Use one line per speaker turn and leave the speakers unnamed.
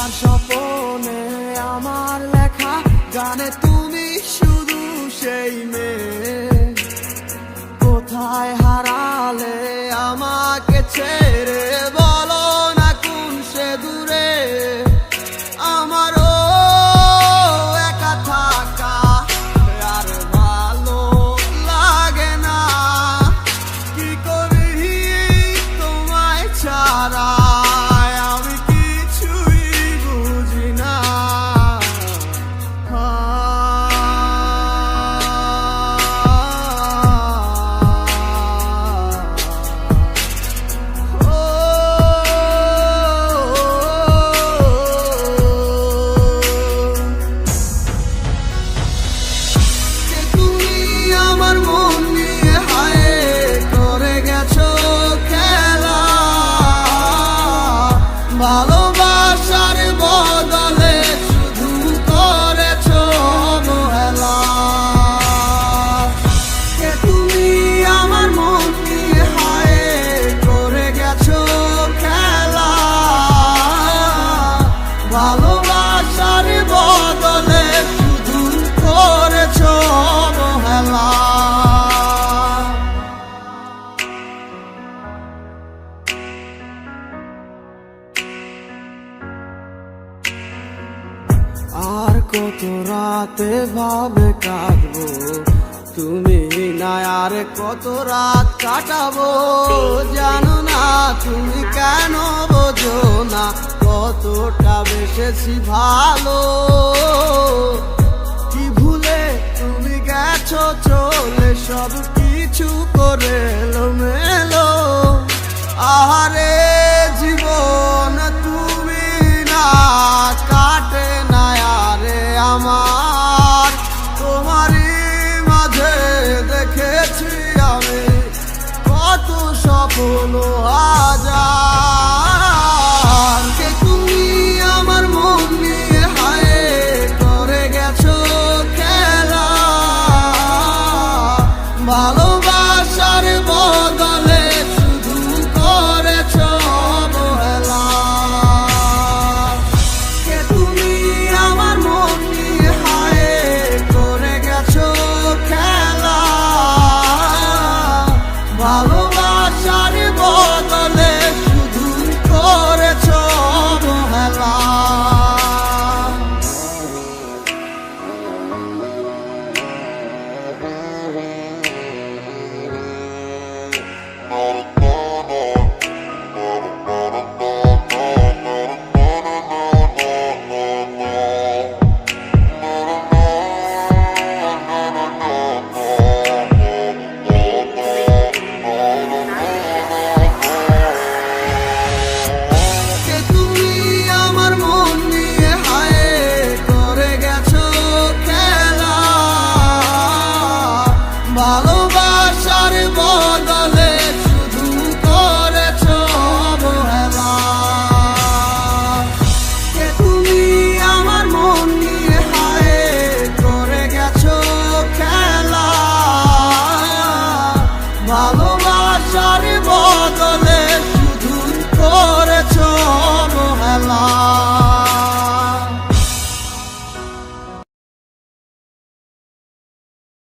আমার স্বপ্নে আমার লেখা গানে তুমি শুধু সেই মেয়ে। কোথায় হারালে আমাকে ছেড়ে, বলো না কোন সে দূরে। আমারও একা থাকা আর ভালো লাগে না, কি করি তোমায় ছাড়া আমি কিছুই বুঝি না। ভালোবাসার বদলে শুধু করেছো অবহেলা। কে তুমি আমার মন নিয়ে হায় করে গেছো খেলা। ভালোবাসার বদলে শুধু করেছো অবহেলা। আর কত রাতে ভাবে কাটবো তুমি না, আর কত রাত কাটাবো জানো না তুমি কেন বোঝো না কতটা বেসেছি ভালো।